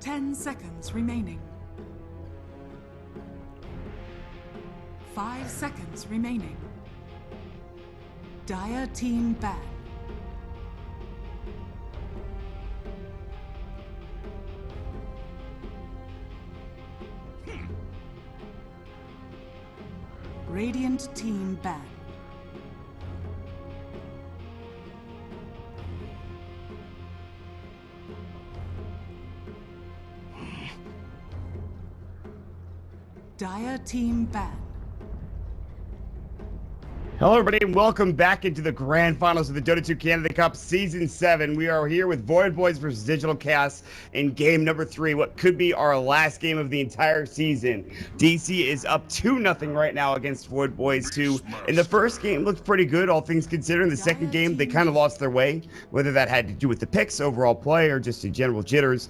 10 seconds remaining. 5 seconds remaining. Dire team ban. Radiant team ban. Dire team ban. Hello everybody and welcome back into the grand finals of the Dota 2 Canada Cup Season 7. We are here with Void Boys versus Digital Chaos in game number 3, what could be our last game of the entire season. DC is up 2-0 right now against Void Boys 2. In the first game, looked pretty good, all things considered. In the second game, they kind of lost their way, whether that had to do with the picks, overall play, or just in general jitters.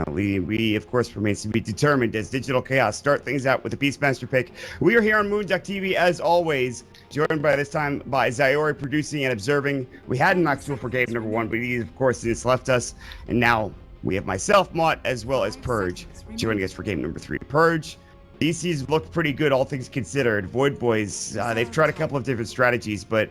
We of course, remains to be determined as Digital Chaos start things out with a Beastmaster pick. We are here on Moonduck TV, as always, joined by this time by Zyori producing and observing. We had Maxwell for game number 1, but he, of course, has left us. And now we have myself, Mott, as well as Purge, joining us for game number 3. Purge, DC's looked pretty good, all things considered. Void Boys, they've tried a couple of different strategies, but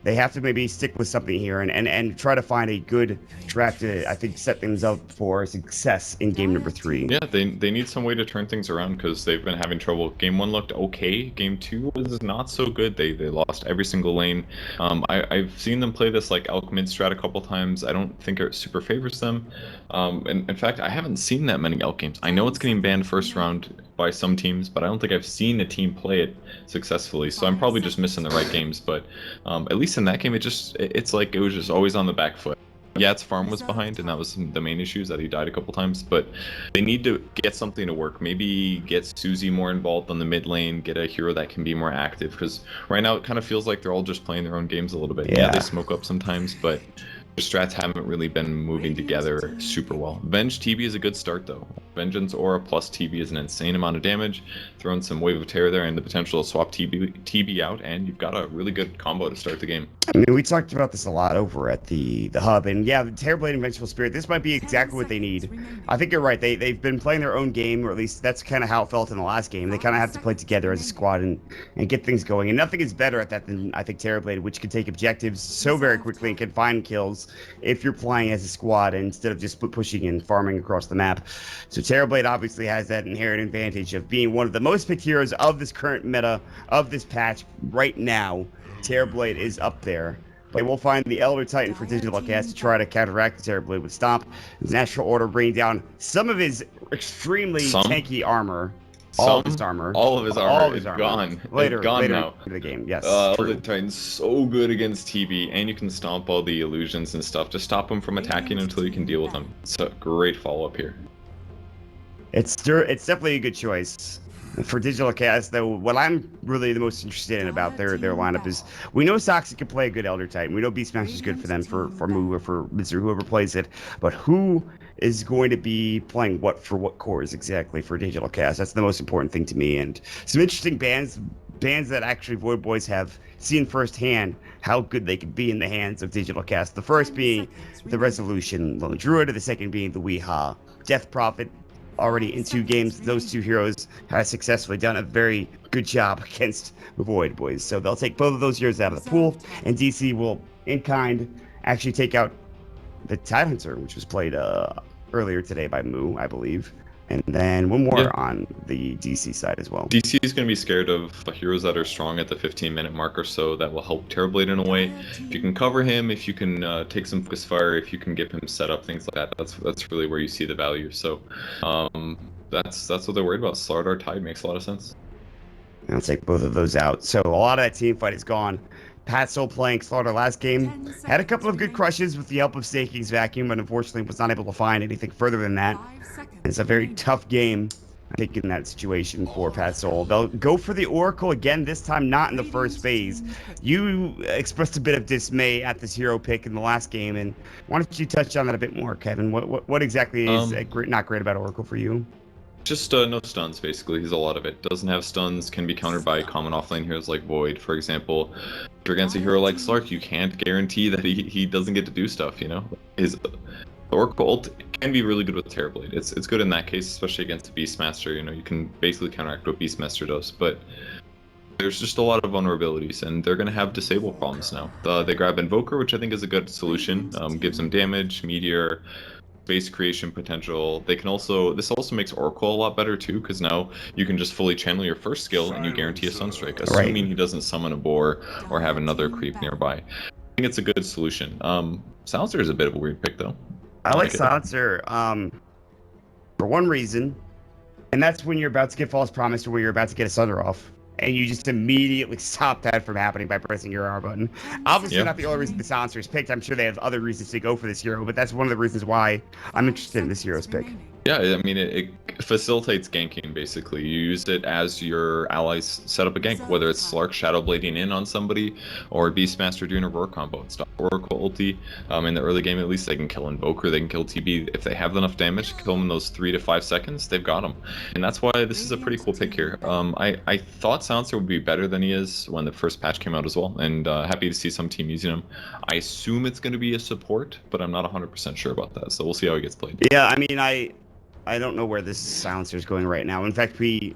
they have to maybe stick with something here and try to find a good draft to, I think, set things up for success in game number 3. Yeah, they need some way to turn things around because they've been having trouble. Game 1 looked okay. Game 2 was not so good. They lost every single lane. I've seen them play this like Elk mid strat a couple times. I don't think it super favors them. And in fact, I haven't seen that many Elk games. I know it's getting banned first round by some teams, but I don't think I've seen a team play it successfully. So I'm probably just missing the right games. But at least in that game, it's like it was just always on the back foot. Yeah, its farm was behind, and that was the main issue, is that he died a couple times, but they need to get something to work. Maybe get Susie more involved on the mid lane, get a hero that can be more active, because right now it kind of feels like they're all just playing their own games a little bit. Yeah, they smoke up sometimes, but the strats haven't really been moving together super well. Venge TB is a good start, though. Vengeance Aura plus TB is an insane amount of damage. Throw in some Wave of Terror there and the potential to swap TB out, and you've got a really good combo to start the game. I mean, we talked about this a lot over at the hub, and yeah, the Terrorblade and Vengeful Spirit, this might be exactly what they need. I think you're right. They've been playing their own game, or at least that's kind of how it felt in the last game. They kind of have to play together as a squad and get things going, and nothing is better at that than, I think, Terrorblade, which can take objectives so very quickly and can find kills if you're playing as a squad instead of just pushing and farming across the map. So Terrorblade obviously has that inherent advantage of being one of the most picked heroes of this current meta, of this patch right now. Terrorblade is up there. But we'll find the Elder Titan for Digital Chaos to try to counteract the Terrorblade with Stomp. His Natural Order bringing down some of his extremely tanky armor. All of his armor. All of his armor is gone. Later now. In the game, yes. Elder Titan's so good against TB, and you can stomp all the illusions and stuff. Just stop him from attacking until you can deal with him. It's a great follow-up here. It's definitely a good choice. For Digital Chaos, though, what I'm really the most interested in about their lineup is, we know Soxy can play a good Elder Titan. We know Beastmaster is good for them, for Moo or for Mr. whoever plays it. But who is going to be playing what for what cores exactly for Digital Chaos? That's the most important thing to me. And some interesting bands that actually Void Boys have seen firsthand how good they can be in the hands of Digital Chaos. The first being the Resolution Lone Druid, the second being the Weehaw Death Prophet. Already in 2 games, those 2 heroes have successfully done a very good job against the Void Boys. So they'll take both of those heroes out of the pool, and DC will, in kind, actually take out the Tidehunter, which was played earlier today by Moo, I believe. And then one more on the DC side as well. DC is going to be scared of heroes that are strong at the 15-minute mark or so. That will help Terrorblade in a way. If you can cover him, if you can take some focus fire, if you can get him set up, things like that. That's really where you see the value. So that's what they're worried about. Slardar Tide makes a lot of sense. I'll take both of those out. So a lot of that team fight is gone. Pat Soul playing Slaughter last game. Had a couple of good crushes with the help of Staking's Vacuum, but unfortunately was not able to find anything further than that. It's a very tough game, I think, in that situation for Pat Soul. They'll go for the Oracle again, this time not in the first phase. You expressed a bit of dismay at this hero pick in the last game, and why don't you touch on that a bit more, Kevin? What exactly is not great about Oracle for you? Just no stuns, basically. He's a lot of it. Doesn't have stuns, can be countered by common offlane heroes like Void, for example. If you're against a hero like Slark, you can't guarantee that he doesn't get to do stuff, you know? The Oracle ult can be really good with Terrorblade. It's good in that case, especially against a Beastmaster. You know, you can basically counteract what Beastmaster does, but there's just a lot of vulnerabilities, and they're going to have disable problems now. They grab Invoker, which I think is a good solution. Gives them damage, Meteor, base creation potential. They can also, this also makes Oracle a lot better too, because now you can just fully channel your first skill and you guarantee a Sunstrike, assuming he doesn't summon a boar or have another creep nearby. I think it's a good solution. Silencer is a bit of a weird pick though. I like Silencer for one reason, and that's when you're about to get False Promise or when you're about to get a Sunder off. And you just immediately stop that from happening by pressing your R button. Obviously not the only reason the Silencer is picked. I'm sure they have other reasons to go for this hero, but that's one of the reasons why I'm interested in this hero's pick. Yeah, I mean, it facilitates ganking, basically. You use it as your allies set up a gank, whether it's Slark shadow blading in on somebody or Beastmaster doing a roar combo. It's Oracle ulti. In the early game, at least, they can kill Invoker, they can kill TB. If they have enough damage to kill them in those 3 to 5 seconds, they've got them. And that's why this is a pretty cool pick here. I thought Silencer would be better than he is when the first patch came out as well, and happy to see some team using him. I assume it's going to be a support, but I'm not 100% sure about that, so we'll see how he gets played. Yeah, I mean, I don't know where this Silencer is going right now. In fact, we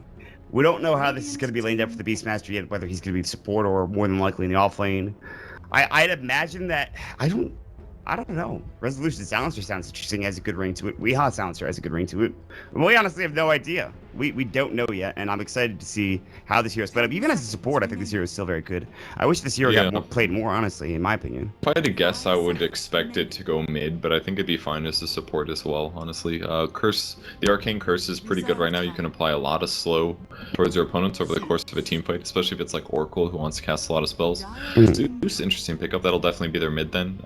don't know how this is going to be laid up for the Beastmaster yet, whether he's going to be support or more than likely in the off lane. I'd imagine that, I don't know. Resolution Silencer sounds interesting, has a good ring to it. Weehaw Silencer has a good ring to it. We honestly have no idea. We don't know yet, and I'm excited to see how this hero is played up. Even as a support, I think this hero is still very good. I wish this hero got played more, honestly, in my opinion. If I had to guess, I would expect it to go mid, but I think it'd be fine as a support as well, honestly. The Arcane Curse is pretty good right now. You can apply a lot of slow towards your opponents over the course of a team fight, especially if it's like Oracle, who wants to cast a lot of spells. Zeus, interesting pickup. That'll definitely be their mid then.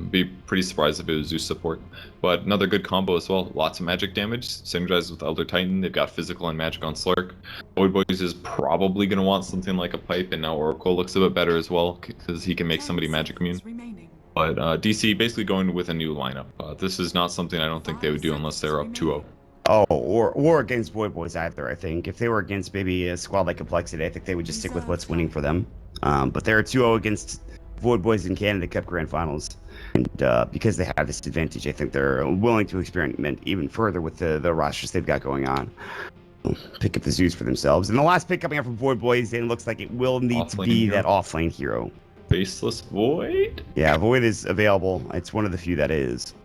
Be pretty surprised if it was Zeus support. But another good combo as well. Lots of magic damage, synergized with Elder Titan. They've got physical and magic on Slark. Void Boys is probably going to want something like a pipe, and now Oracle looks a bit better as well, because he can make somebody magic immune. But DC basically going with a new lineup. This is not something I don't think they would do unless they're up 2-0. Oh, or against Void Boys either, I think. If they were against maybe a squad like Complexity, I think they would just stick with what's winning for them. But they're 2-0 against Void Boys in Canada Cup Grand Finals. And because they have this advantage, I think they're willing to experiment even further with the rosters they've got going on. Pick up the Zeus for themselves. And the last pick coming up from Void Boys, it looks like it will need to be that offlane hero. Faceless Void? Yeah, Void is available. It's one of the few that is.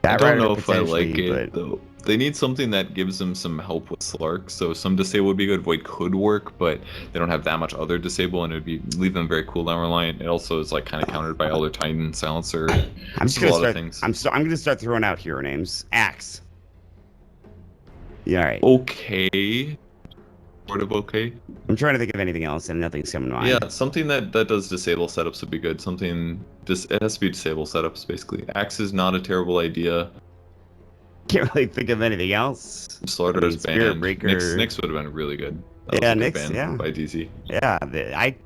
I don't know if I like it, though. They need something that gives them some help with Slark, so some disable would be good. Void could work, but they don't have that much other disable, and it would leave them very cooldown reliant. It also is like kind of countered by Elder Titan, Silencer. I'm just gonna start. I'm gonna start throwing out hero names. Axe. Yeah, all right. Okay. Sort of okay. I'm trying to think of anything else, and nothing's coming to mind. Yeah, something that does disable setups would be good. Something it has to be disable setups basically. Axe is not a terrible idea. Can't really think of anything else. Slaughter is banned. Nyx would have been really good. Yeah, Nyx, yeah. By DC. Yeah,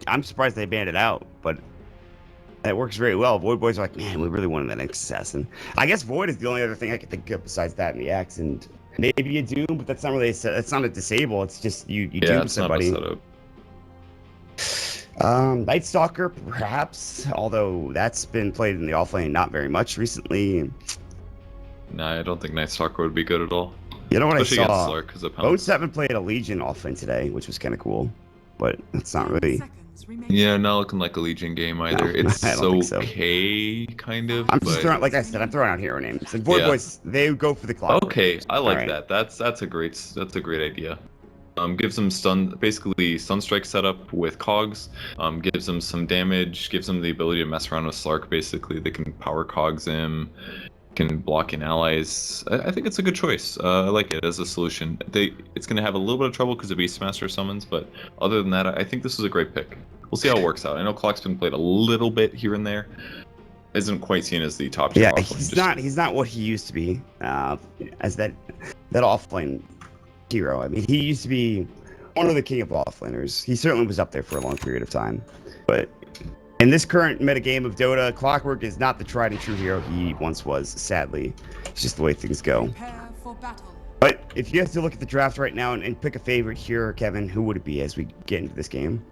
I'm surprised they banned it out, but that works very well. Void Boys are like, man, we really wanted that Nyx assassin. I guess Void is the only other thing I can think of besides that and the Axe, and maybe a Doom, but that's not really that's not a disable. It's just you doom somebody. Not a setup. Night Stalker, perhaps, although that's been played in the offlane not very much recently. No, I don't think Night Stalker would be good at all. You know what especially I saw? BO7 played a Legion offlane today, which was kind of cool, but it's not really. Yeah, not looking like a Legion game either. No, it's okay, kind of. I'm just throwing, like I said, I'm throwing out hero names. And Void Boys, they go for the clock. Okay, I like that. That's a great idea. Gives them basically Sunstrike setup with cogs. Gives them some damage. Gives them the ability to mess around with Slark. Basically, they can power cogs him. Can block in allies. I think it's a good choice. I like it as a solution. It's going to have a little bit of trouble because of Beastmaster summons, but other than that, I think this is a great pick. We'll see how it works out. I know Clock's been played a little bit here and there. Isn't quite seen as the top tier. Yeah, he's not what he used to be as that offlane hero. I mean, he used to be one of the king of offlaners. He certainly was up there for a long period of time, but in this current metagame of Dota, Clockwork is not the tried and true hero he once was, sadly. It's just the way things go. But if you have to look at the draft right now and pick a favorite here, Kevin, who would it be as we get into this game?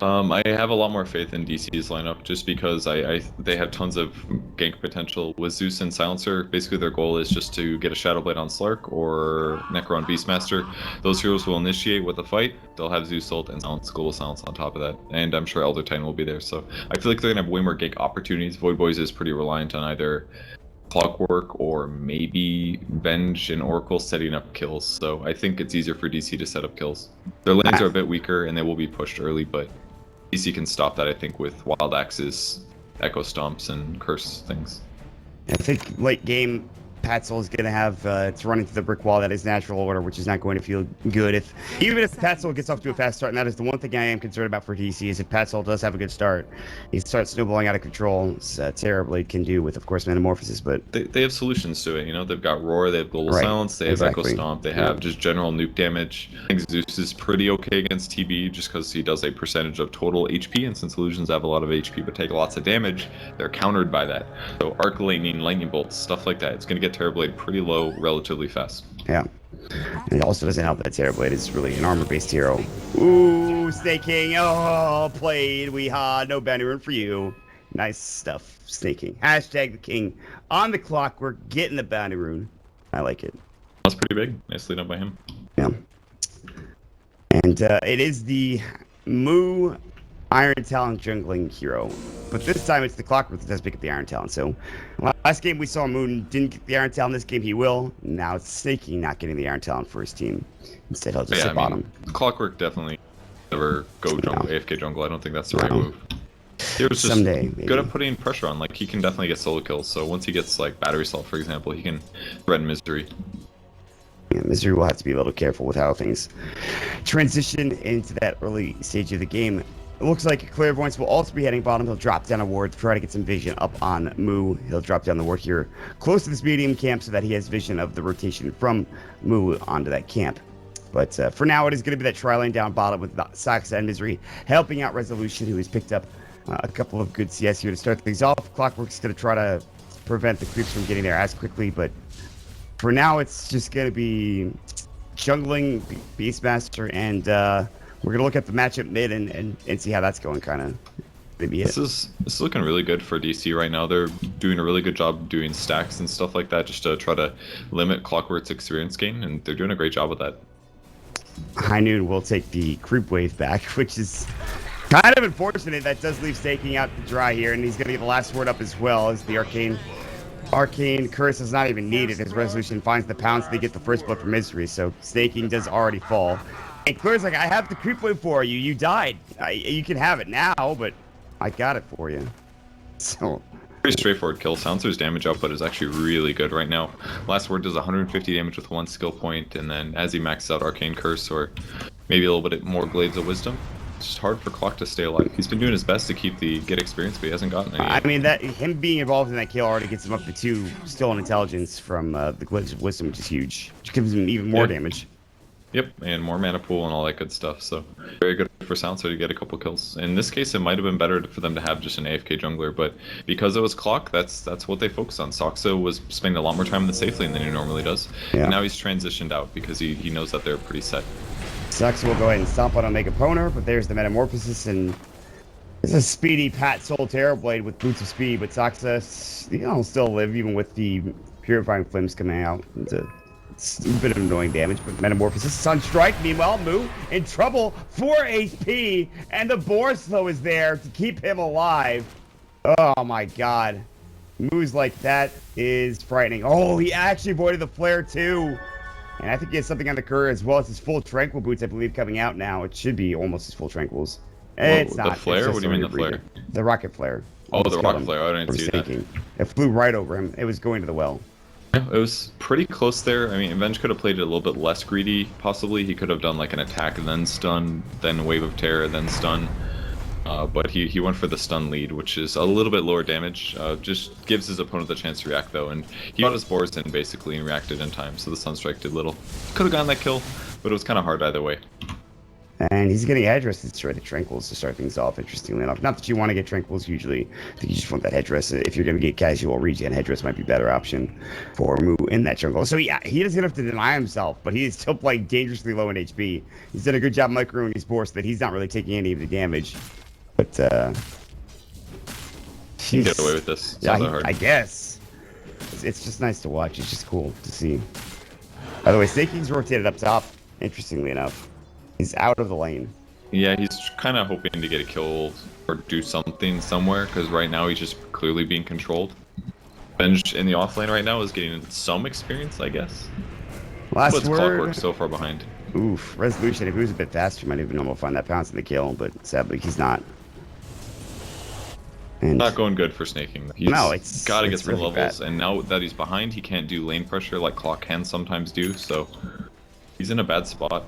I have a lot more faith in DC's lineup just because they have tons of gank potential. With Zeus and Silencer, basically their goal is just to get a Shadow Blade on Slark or Necro on Beastmaster. Those heroes will initiate with a fight. They'll have Zeus ult and Silence, Global Silence on top of that. And I'm sure Elder Titan will be there. So I feel like they're going to have way more gank opportunities. Void Boys is pretty reliant on either Clockwork or maybe Venge and Oracle setting up kills. So I think it's easier for DC to set up kills. Their lanes are a bit weaker and they will be pushed early, but DC can stop that, I think, with Wild Axes, Echo Stomps, and Curse things. I think late game, Patzel is going to have it's running to the brick wall. That is natural order, which is not going to feel good. Even if Patzel gets off to a fast start, and that is the one thing I am concerned about for DC, is if Patzel does have a good start, he starts snowballing out of control. Terrorblade can do with, of course, Metamorphosis, but they have solutions to it. You know, they've got Roar, they have Global Silence, they have Echo Stomp, they have just general nuke damage. I think Zeus is pretty okay against TB just because he does a percentage of total HP, and since illusions have a lot of HP but take lots of damage, they're countered by that. So Arc Lightning, Lightning Bolts, stuff like that, it's going to get Terrorblade pretty low relatively fast. Yeah. And it also doesn't help that Terrorblade is really an armor-based hero. Ooh, Snake King. Oh, played. Weehaw. No bounty rune for you. Nice stuff, Snake King. Hashtag the king. On the clock, we're getting the bounty rune. I like it. That's pretty big. Nicely done by him. Yeah. And it is the Moo Iron Talon jungling hero. But this time it's the Clockwork that does pick up the Iron Talon. So last game we saw Moon didn't get the Iron Talon. This game he will. Now it's Snake King not getting the Iron Talon for his team. Instead he'll just sit bottom. Clockwork definitely never go jungle, AFK jungle. I don't think that's the right move. He was just good at putting pressure on. Like, he can definitely get solo kills. So once he gets like Battery Assault, for example, he can threaten Misery. Yeah, Misery will have to be a little careful with how things transition into that early stage of the game. It looks like Clairvoyance will also be heading bottom. He'll drop down a ward to try to get some vision up on Moo. He'll drop down the ward here close to this medium camp so that he has vision of the rotation from Moo onto that camp. But for now, it is going to be that tri-lane down bottom with Saxa and Misery helping out Resolution, who has picked up a couple of good CS here to start things off. Clockwork's going to try to prevent the creeps from getting there as quickly, but for now, it's just going to be jungling Beastmaster, and we're going to look at the matchup mid and see how that's going, kind of. This is looking really good for DC right now. They're doing a really good job doing stacks and stuff like that just to try to limit Clockwork's experience gain, and they're doing a great job with that. High Noon will take the creep wave back, which is kind of unfortunate. That does leave Staking out to dry here, and he's going to get the last word up as well as the Arcane Curse is not even needed. His Resolution finds the pounce, they get the first blood from Misery, so Staking does already fall. And Claire's like, I have the creep wave for you. You died. You can have it now, but I got it for you. So pretty straightforward kill. Silencer's damage output is actually really good right now. Last word does 150 damage with one skill point, and then as he maxes out Arcane Curse or maybe a little bit more Glaives of Wisdom, it's just hard for Clock to stay alive. He's been doing his best to get experience, but he hasn't gotten any. I mean, that him being involved in that kill already gets him up to 2 stolen intelligence from the Glaives of Wisdom, which is huge. Which gives him even more damage. Yep, and more mana pool and all that good stuff. So very good for Silencer to get a couple kills. In this case, it might have been better for them to have just an AFK jungler, but because it was Clock, that's what they focused on. Soxa was spending a lot more time in the safe lane than he normally does. Yeah. And now he's transitioned out because he knows that they're pretty set. Soxa will go ahead and stomp on Omega Poner, but there's the Metamorphosis, and it's a speedy Pat Soul Terrorblade with boots of speed, but Soxa, you know, still live even with the Purifying Flames coming out. It's a bit of annoying damage, but Metamorphosis, Sunstrike. Meanwhile, Moo in trouble, 4 HP, and the Borslow is there to keep him alive. Oh my god. Moo's like, that is frightening. Oh, he actually avoided the flare too. And I think he has something on the curve as well as his full Tranquil boots, I believe, coming out now. It should be almost his full Tranquils. It's not. The flare? What do you mean the flare? The rocket flare. Oh, the rocket flare. I didn't see that. It flew right over him. It was going to the well. Yeah, it was pretty close there. I mean, Avenge could have played it a little bit less greedy, possibly. He could have done like an attack, then stun, then Wave of Terror, then stun. But he went for the stun lead, which is a little bit lower damage. Just gives his opponent the chance to react, though. And he got his boars in, basically, and reacted in time. So the Sunstrike did little. Could have gotten that kill, but it was kind of hard either way. And he's getting headdress to destroy the Tranquils to start things off, interestingly enough. Not that you want to get Tranquils usually. I think you just want that headdress. If you're going to get casual regen, headdress might be a better option for Moo in that jungle. So yeah, he doesn't have to deny himself, but he is still playing dangerously low in HP. He's done a good job microing his board so that he's not really taking any of the damage. But, he can get away with this. It's yeah, not that hard. I guess. It's just nice to watch. It's just cool to see. By the way, Snaking's rotated up top, interestingly enough. He's out of the lane. Yeah, he's kind of hoping to get a kill or do something somewhere, because right now he's just clearly being controlled. Benj in the off lane right now is getting some experience, I guess. Last But word. Clockwork so far behind. Oof. Resolution, if he was a bit faster, might even almost find that pounce in the kill, but sadly he's not. And Not going good for snaking. He's No, it's- got to get it's some really levels, bad. and now that he's behind, he can't do lane pressure like Clock can sometimes do, so he's in a bad spot.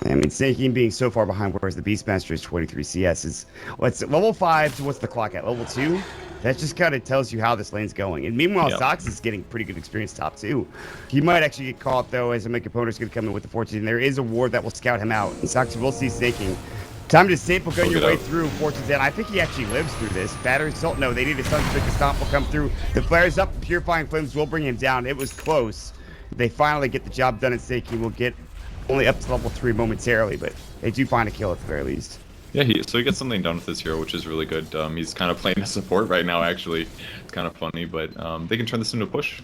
I mean, Snaking being so far behind, whereas the Beastmaster is 23 CS, is what's level 5 to what's the clock at? Level 2? That just kind of tells you how this lane's going. And meanwhile, Yep. Sox is getting pretty good experience top 2. He might actually get caught, though, as a make opponent's going to come in with the Fortune. There is a ward that will scout him out. And Sox will see Snaking. Time to staple gun your Get way out. through Fortune's End. I think he actually lives through this. Battery Salt, no, they need a Sunstrike. The Stomp will come through. The flares up, Purifying Flames will bring him down. It was close. They finally get the job done, and Snaking will get only up to level 3 momentarily, but they do find a kill at the very least. Yeah, so he gets something done with his hero, which is really good. He's kind of playing a support right now, actually. It's kind of funny, but they can turn this into a push.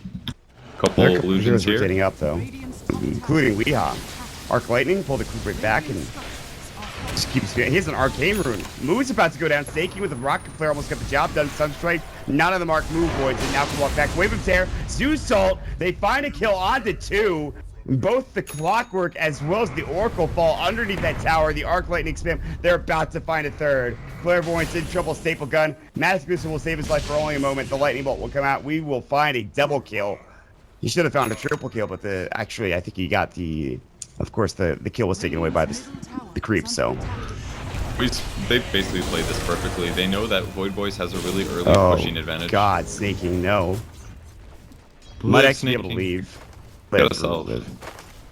Couple Their illusions heroes here. rotating up, though, including Weehaw. Arc Lightning, pull the creep right back, and just keeps. He has an Arcane Rune. Moo's about to go down. Snaking with a Rocket Flare almost got the job done. Sunstrike, not on the mark. Moo voids, and now can walk back. Wave of Tear, Zeus Salt. They find a kill onto 2. Both the Clockwork as well as the Oracle fall underneath that tower. The Arc Lightning spam. They're about to find a third. Clairvoyant's in trouble. Staple gun. Massacruson will save his life for only a moment. The Lightning Bolt will come out. We will find a double kill. He should have found a triple kill, but actually I think he got the. Of course, the kill was taken away by the creep. So. They basically played this perfectly. They know that Void Boys has a really early Oh pushing advantage. God, Snaking, no. Might actually be able to Snaking. leave. Got a salve.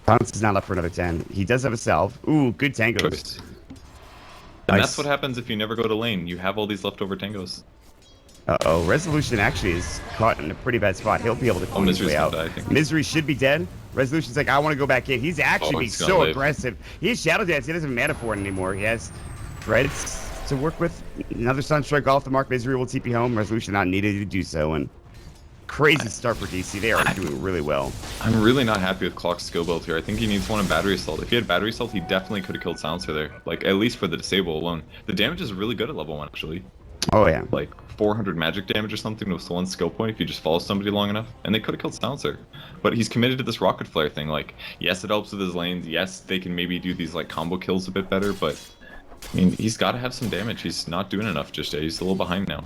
Pounce is not up for another 10. He does have a salve. Ooh, good tangos. Choice. And Nice. that's what happens if you never go to lane. You have all these leftover tangos. Uh-oh, Resolution actually is caught in a pretty bad spot. He'll be able to clean his Misery's way out. gonna die, I think. Misery should be dead. Resolution's like, I want to go back in. He's actually being he's gonna so live. aggressive. He has Shadow Dance. He doesn't have mana for it anymore. He has Threads to work with. Another Sunstrike off the mark. Misery will TP home. Resolution not needed to do so. And crazy start for DC. They are doing really well. I'm really not happy with Clock's skill build here. I think he needs one in Battery Assault. If he had Battery Assault, he definitely could have killed Silencer there. Like, at least for the disable alone. The damage is really good at level 1, actually. Oh, yeah. Like, 400 magic damage or something with one skill point if you just follow somebody long enough. And they could have killed Silencer. But he's committed to this Rocket Flare thing. Like, yes, it helps with his lanes. Yes, they can maybe do these, like, combo kills a bit better, but... I mean, he's got to have some damage. He's not doing enough just yet. He's a little behind now.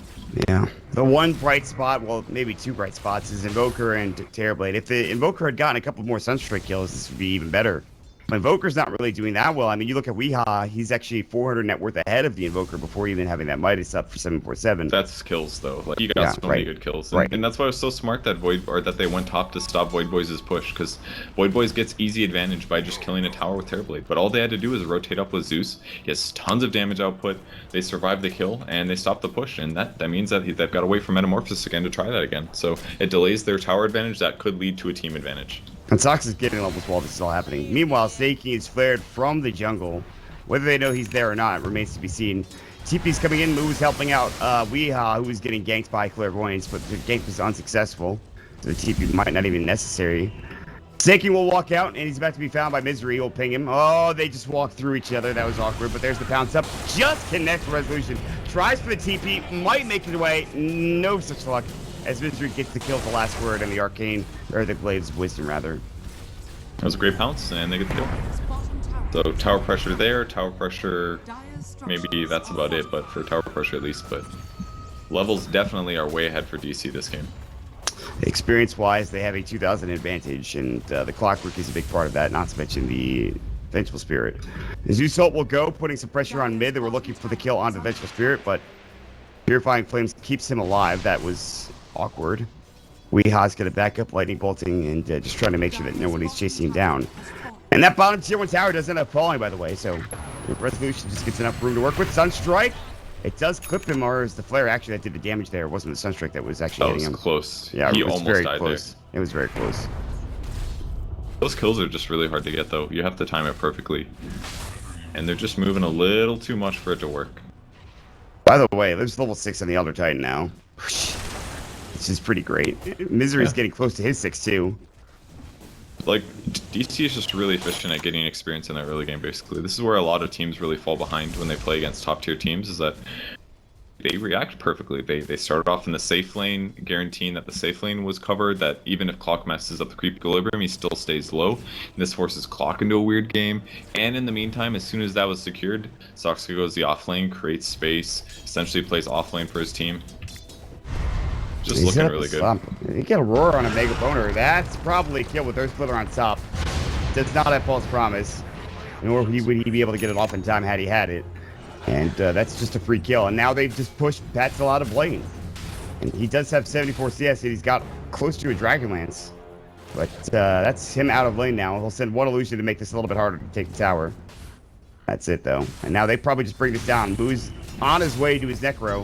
Yeah. The one bright spot, well, maybe 2 bright spots, is Invoker and Terrorblade. If the Invoker had gotten a couple more Sunstrike kills, this would be even better. But Invoker's not really doing that well. I mean, you look at Weehaw, he's actually 400 net worth ahead of the Invoker before even having that Midas up for 747. That's kills though. Like he got Yeah, so many right. good kills, Right. and that's why it was so smart that that they went top to stop Void Boys' push, because Void Boys gets easy advantage by just killing a tower with Terrorblade. But all they had to do was rotate up with Zeus. He has tons of damage output. They survived the kill and they stopped the push, and that means that they've got to wait for Metamorphosis again to try that again. So it delays their tower advantage that could lead to a team advantage. And Sox is getting levels while this is all happening. Meanwhile, Snaking is flared from the jungle. Whether they know he's there or not remains to be seen. TP's coming in, Moo's helping out Weehaw, who is getting ganked by Clairvoyance, but the gank was unsuccessful. So the TP might not even necessary. Snaking will walk out, and he's about to be found by Misery. He'll ping him. Oh, they just walked through each other. That was awkward, but there's the pounce up. Just connects Resolution. Tries for the TP, might make it away. No such luck, as Misery gets the kill at the last word and the Arcane, or the Glaive's Wisdom, rather. That was a great pounce, and they get the kill. So tower pressure there, tower pressure, maybe that's about it, but for tower pressure at least. But levels definitely are way ahead for DC this game. Experience-wise, they have a 2,000 advantage, and the Clockwork is a big part of that, not to mention the Vengeful Spirit. Zeus Ult will go, putting some pressure on mid. They were looking for the kill on the Vengeful Spirit, but Purifying Flames keeps him alive. That was awkward. Weeha's going to back up lightning bolting and just trying to make sure that nobody's chasing him down. And that bottom tier 1 tower does end up falling, by the way, so Resolution just gets enough room to work with. Sunstrike, it does clip him, or is the flare actually that did the damage there? It wasn't the Sunstrike that was actually hitting him. That was close. Yeah, he it was almost very died close. there. It was very close. Those kills are just really hard to get, though. You have to time it perfectly. And they're just moving a little too much for it to work. By the way, there's level 6 on the Elder Titan now. This is pretty great. Misery's getting close to his 6 too. Like, DC is just really efficient at getting experience in that early game, basically. This is where a lot of teams really fall behind when they play against top-tier teams, is that they react perfectly. They started off in the safe lane, guaranteeing that the safe lane was covered, that even if Clock messes up the creep equilibrium, he still stays low. And this forces Clock into a weird game. And in the meantime, as soon as that was secured, Soxka goes the off lane, creates space, essentially plays off lane for his team. Just He's looking really good. You get a roar on a Mega Boner. That's probably a kill with Earth Splitter on top. Does not have false promise. Nor would he be able to get it off in time had he had it. And that's just a free kill. And now they've just pushed Patzel out of lane. And he does have 74 CS, and he's got close to a Dragonlance. But that's him out of lane now. He'll send one illusion to make this a little bit harder to take the tower. That's it, though. And now they probably just bring this down. Moo's on his way to his Necro.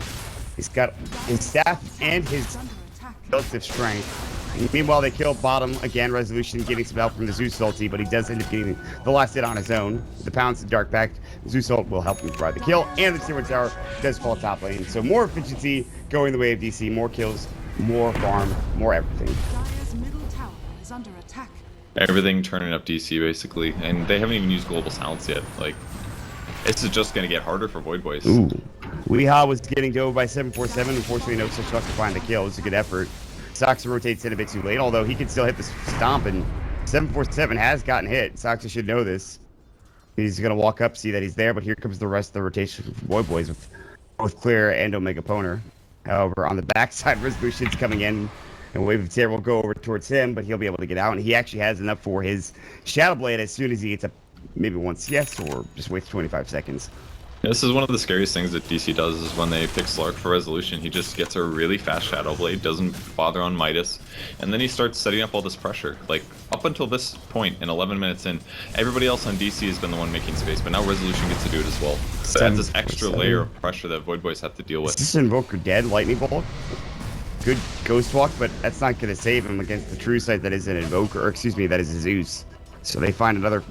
He's got his staff and his relative strength. Meanwhile, they kill bottom again. Resolution getting some help from the Zeus ulti, but he does end up getting the last hit on his own. The pounds and Dark Pact. Zeus ult will help him provide the kill, and the tier 1 tower does fall top lane. So more efficiency going the way of DC, more kills, more farm, more everything. Dire's middle tower is under attack. Everything turning up DC, basically. And they haven't even used Global Silence yet. Like, this is just going to get harder for Void Boys. Ooh. Weeha was getting dove by 747. Unfortunately, no such luck to find the kill. It's a good effort. Soxa rotates in a bit too late, although he can still hit the stomp, and 747 has gotten hit. Soxa should know this. He's going to walk up, see that he's there, but here comes the rest of the rotation from Void Boys with both Clear and Omega Poner. However, on the backside, Resolution's coming in, and Wave of Terror will go over towards him, but he'll be able to get out, and he actually has enough for his Shadow Blade as soon as he gets up maybe 1 CS or just waits 25 seconds. This is one of the scariest things that DC does, is when they pick Slark for Resolution, he just gets a really fast Shadow Blade, doesn't bother on Midas, and then he starts setting up all this pressure. Like, up until this point, in 11 minutes in, everybody else on DC has been the one making space, but now Resolution gets to do it as well. So that's this extra layer of pressure that Void Boys have to deal with. Is this Invoker dead? Lightning Bolt? Good Ghost Walk, but that's not going to save him against the true sight that is an Invoker, or excuse me, that is a Zeus. So they find another,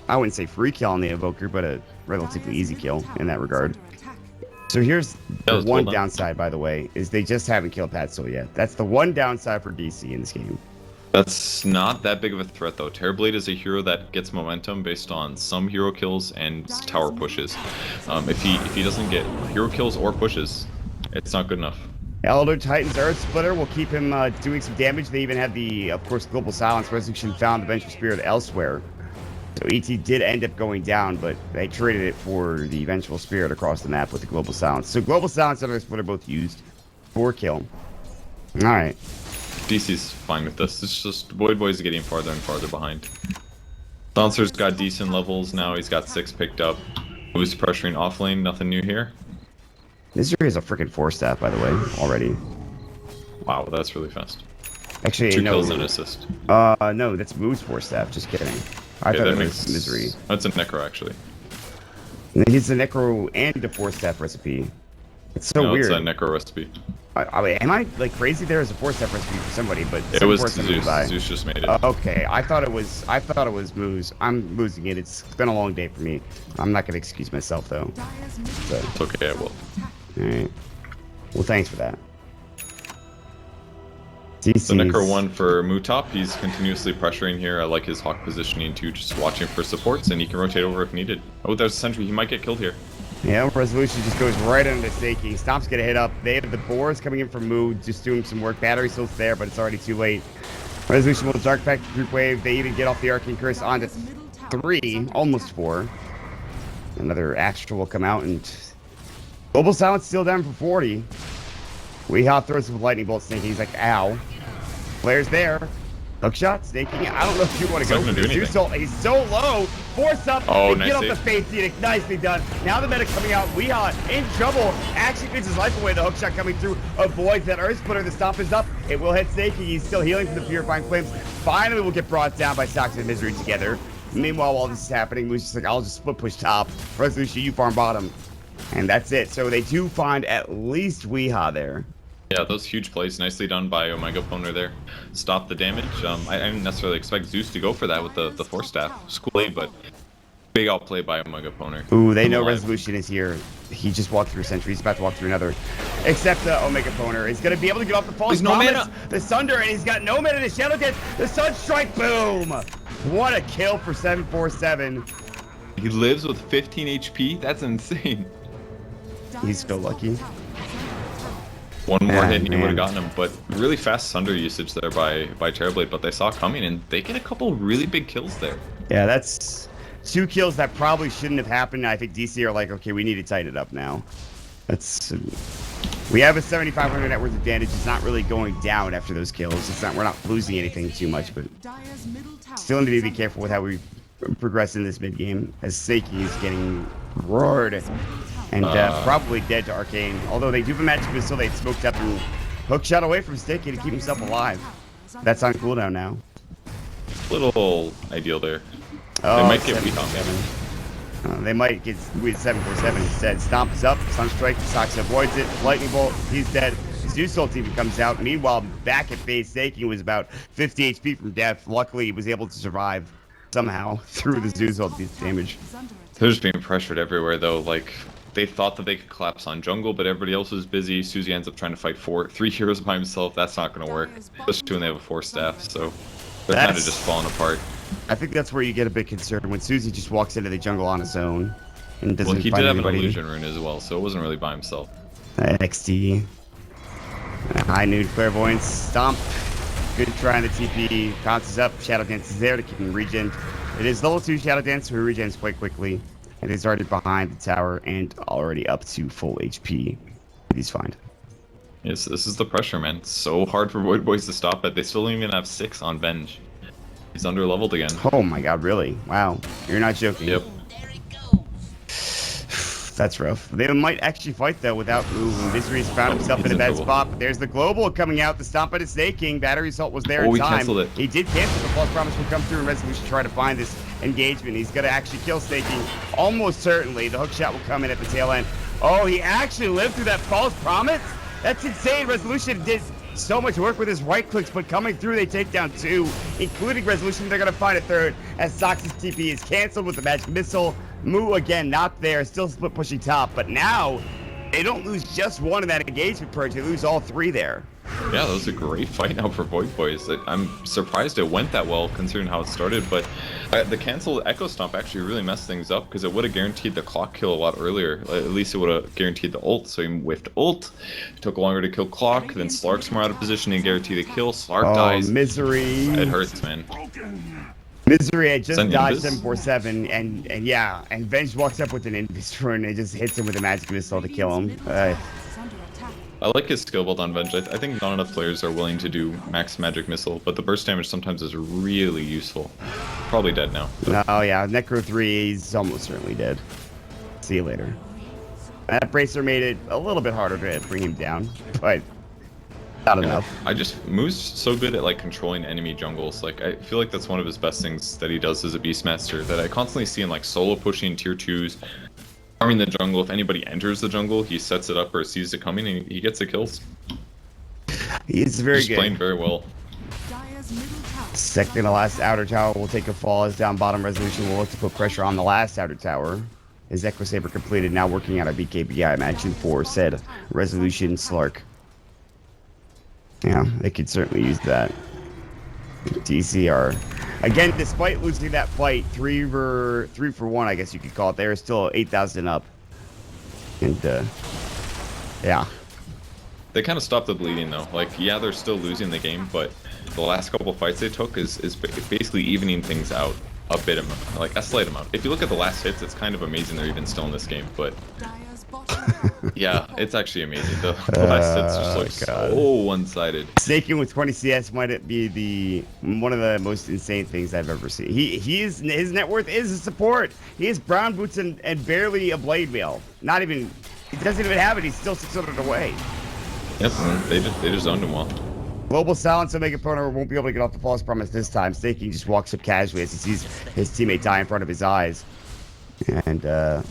I wouldn't say free kill on the Invoker, but a relatively easy kill in that regard. So here's the one downside, by the way, is they just haven't killed Patzel yet. That's the one downside for DC in this game. That's not that big of a threat, though. Terrorblade is a hero that gets momentum based on some hero kills and tower pushes. If he doesn't get hero kills or pushes, it's not good enough. Elder Titan's Earth Splitter will keep him doing some damage. They even have the, of course, Global Silence. Resolution found the Vengeful Spirit elsewhere. So ET did end up going down, but they traded it for the Vengeful Spirit across the map with the Global Silence. So Global Silence and Earth Splitter both used for kill. Alright. DC's fine with this. It's just Void Boys getting farther and farther behind. Lancer's got decent levels now. He's got 6 picked up. Who's pressuring off lane? Nothing new here. Misery is a freaking 4-staff, by the way, already. Wow, that's really fast. Actually, 2 no. kills and assist. No, that's Moo's 4-staff. Just kidding. I thought it was Misery. That's a Necro, actually. He's a Necro and a 4-staff recipe. It's so weird. It's a Necro recipe. Am I like crazy? There is a 4-staff recipe for somebody, but it was Zeus. Zeus just made it. Okay, I thought it was Moo's. I'm losing it. It's been a long day for me. I'm not gonna excuse myself though. So. It's okay, I will. All right. Well, thanks for that. The Necro 1 for Mutop. He's continuously pressuring here. I like his Hawk positioning too, just watching for supports, and he can rotate over if needed. Oh, there's a sentry. He might get killed here. Yeah, Resolution just goes right under the staking. Stomp's gonna hit up. They have the boars coming in from Moo, just doing some work. Battery still there, but it's already too late. Resolution will Dark Pact group wave. They even get off the Arcane Curse onto 3, almost 4. Another Astral will come out, and Global Silence still down for 40. Weehaw throws some lightning bolt stinking. He's like, ow. Flare's there. Hook shot, snaking. I don't know if you want to It's go not for gonna this. do anything. He's so low. Force up. Oh, They nice get off save. the face Edict. Nicely done. Now the medic coming out. Weehaw in trouble. Actually gets his life away. The hook shot coming through avoids that Earth Splitter. The stomp is up. It will hit Snaking. He's still healing from the Purifying Flames. Finally will get brought down by Sox and Misery together. Meanwhile, while this is happening, Moose is like, I'll just split push top. Resolution, you farm bottom. And that's it. So they do find at least Weehaw there. Yeah, those huge plays, nicely done by Omega Poner there. Stop the damage. I didn't necessarily expect Zeus to go for that with the Force Staff. School but big outplay by Omega Poner. Ooh, they know Resolution is here. He just walked through a Sentry. He's about to walk through another. Except Omega Poner is going to be able to get off the false no promise. mana. The Sunder, and he's got no mana to Shadow Dance. The Sun Strike, boom! What a kill for 747. He lives with 15 HP. That's insane. He's so lucky. One more hit and he man. would have gotten him, but really fast Sunder usage there by Terrorblade, but they saw it coming and they get a couple really big kills there. Yeah, that's 2 kills that probably shouldn't have happened. I think DC are like, okay, we need to tighten it up now. We have a 7,500 net worth advantage. It's not really going down after those kills. We're not losing anything too much, but still need to be careful with how we progress in this mid game, as Seiki is getting roared and probably dead to Arcane. Although they do have a magic missile, they smoked up and hook shot away from Sticky to keep himself alive. That's on cooldown now. Little ideal there. Oh, They might get weak on 747. They might get with 747 instead. Stomp is up, Sunstrike, Sox avoids it, Lightning Bolt, he's dead. Zeus ult even comes out. Meanwhile, back at base, Saking was about 50 HP from death. Luckily, he was able to survive somehow through the Zeus ult damage. They're just being pressured everywhere though. Like they thought that they could collapse on jungle, but everybody else was busy. Suzy ends up trying to fight 3 heroes by himself. That's not going to work, especially when they have a 4 staff. So they're kind of just falling apart. I think that's where you get a bit concerned when Suzy just walks into the jungle on his own and doesn't Well, he find did have an anybody. illusion rune as well, so it wasn't really by himself. XT. High Noon Clairvoyance. Stomp. Good try on the TP. Bounces up. Shadow Dance is there to keep him regen. It is level 2 Shadow Dance, who regens quite quickly. And he's already behind the tower and already up to full HP. He's fine. Yes, this is the pressure, man. It's so hard for Void Boys to stop it. They still don't even have 6 on Venge. He's under leveled again. Oh my god, really? Wow. You're not joking. Yep. That's rough. They might actually fight though without moving. Misery's found himself in a he's in bad trouble. spot, but there's the global coming out. The stomp at his Snake King. Battery assault was there Oh, in he time. canceled it. He did cancel. The false promise will come through and Resolution try to find this engagement. He's gonna actually kill Snake King. Almost certainly. The hook shot will come in at the tail end. Oh, he actually lived through that false promise? That's insane. Resolution did so much work with his right clicks, but coming through, they take down 2, including Resolution. They're going to find a 3rd as Sox's TP is canceled with the magic missile. Mu again, not there, still split pushing top, but now they don't lose just 1 in that engagement purge. They lose all 3 there. Yeah, that was a great fight now for Void Boys. I'm surprised it went that well considering how it started, but the canceled Echo Stomp actually really messed things up because it would have guaranteed the clock kill a lot earlier. At least it would have guaranteed the ult, so he whiffed ult. It took longer to kill clock, then Slark's more out of position and guarantee the kill. Slark dies. Misery. It hurts, man. Misery had just Send died Invis. 747, and yeah, and Venge walks up with an Invis rune and just hits him with a magic missile to kill him. I like his skill build on Venge. I think not enough players are willing to do max magic missile, but the burst damage sometimes is really useful. Probably dead now. Oh yeah, Necro 3, he's almost certainly dead. See you later. That bracer made it a little bit harder to bring him down, but not enough. Moo's so good at like controlling enemy jungles. Like I feel like that's one of his best things that he does as a Beastmaster that I constantly see in like solo pushing tier 2s. Farming the jungle, if anybody enters the jungle, he sets it up or sees it coming and he gets the kills. He's very He's good. playing very well. Second to last outer tower will take a fall as down bottom Resolution will look to put pressure on the last outer tower. His Echo Saber completed, now working out a BKB match for said Resolution Slark. Yeah, they could certainly use that. DCR. Again, despite losing that fight, 3 for 1, I guess you could call it, they're still 8,000 up. And, yeah. They kind of stopped the bleeding though. Like, yeah, they're still losing the game, but the last couple fights they took is basically evening things out a bit, like a slight amount. If you look at the last hits, it's kind of amazing they're even still in this game, but Yeah, it's actually amazing. The last sets just look so one-sided. Snaking with 20 CS might be one of the most insane things I've ever seen. His net worth is a support. He has brown boots and barely a blade mail. Not even, he doesn't even have it. He's still 600 away. Yep, they just zoned him well. Global silence, Omega Proner won't be able to get off the false promise this time. Snaking just walks up casually as he sees his teammate die in front of his eyes. And, The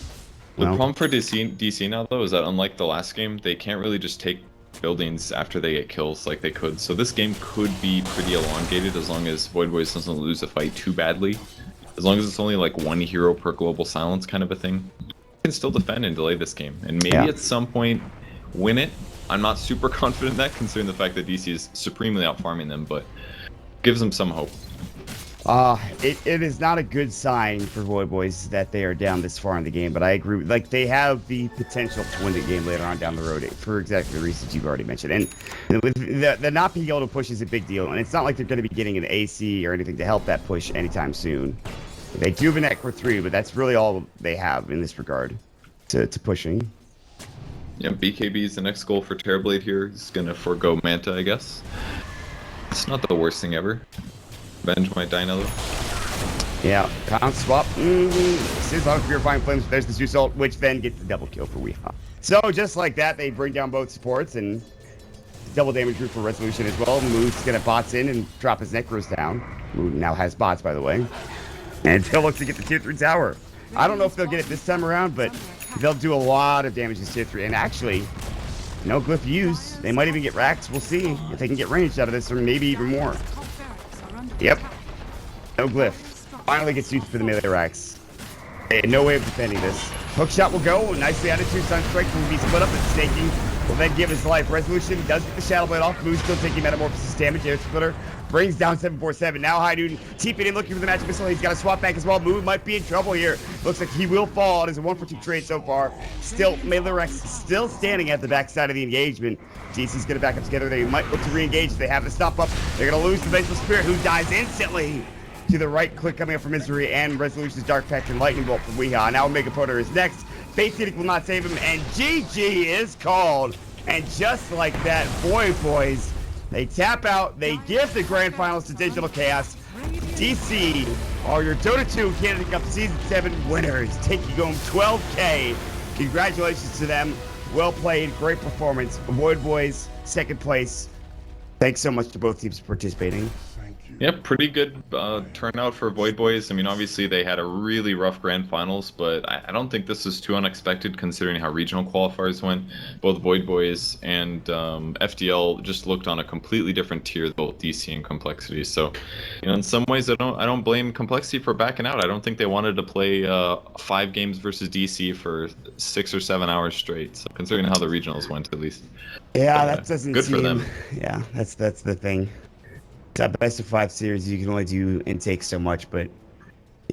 problem for DC now, though, is that unlike the last game, they can't really just take buildings after they get kills like they could. So this game could be pretty elongated as long as Void Boys doesn't lose a fight too badly. As long as it's only like one hero per global silence kind of a thing. You can still defend and delay this game. And maybe at some point win it. I'm not super confident in that, considering the fact that DC is supremely out-farming them, but gives them some hope. It is not a good sign for Void Boys that they are down this far in the game, but I agree. Like, they have the potential to win the game later on down the road for exactly the reasons you've already mentioned. And with the not being able to push is a big deal, and it's not like they're going to be getting an AC or anything to help that push anytime soon. They do have an Necro 3, but that's really all they have in this regard to pushing. Yeah, BKB is the next goal for Terrorblade here. He's going to forego Manta, I guess. It's not the worst thing ever. Venge might die now, though. Yeah, count swap. Seems like Purifying Flames. There's the Zeus ult, which then gets the double kill for Weehaw. So just like that, they bring down both supports and double damage group for Resolution as well. Mood's gonna bots in and drop his Necros down. Mood now has bots, by the way. And he'll look to get the tier 3 tower. I don't know if they'll get it this time around, but they'll do a lot of damage in tier 3. And actually, no glyph used. They might even get racks. We'll see if they can get ranged out of this, or maybe even more. Yep. No glyph. Finally gets used for the melee racks. They had no way of defending this. Hookshot will go. Nicely out of 2. Sunstrike will be split up, and Snaking will then give his life. Resolution does get the Shadow Blade off. Moose still taking Metamorphosis damage. Air Splitter brings down 747. Now High Noon TP'd in looking for the magic missile. He's got a swap back as well. Moon might be in trouble here. Looks like he will fall. It is a 1-for-2 trade so far. Still, melee racks still standing at the backside of the engagement. GC's gonna back up together. They might look to re-engage if they have the stop up. They're gonna lose the Vengeful Spirit, who dies instantly to the right click coming up from Misery, and Resolution's Dark Patch and Lightning Bolt from Weehaw. Now Omega Proner is next. Fate Edict will not save him, and GG is called. And just like that, Void Boys, they tap out. They give the grand finals to Digital Chaos. DC are your Dota 2 Canada Cup Season 7 winners, taking home 12K. Congratulations to them. Well played, great performance. Void Boys, second place. Thanks so much to both teams for participating. Yeah, pretty good turnout for Void Boys. I mean, obviously they had a really rough grand finals, but I don't think this is too unexpected considering how regional qualifiers went. Both Void Boys and FDL just looked on a completely different tier, both DC and Complexity. So, you know, in some ways, I don't blame Complexity for backing out. I don't think they wanted to play 5 games versus DC for 6 or 7 hours straight. So, considering how the regionals went, at least. Yeah, that doesn't good seem... for them. Yeah, that's the thing. It's a best of 5 series. You can only do intake so much, but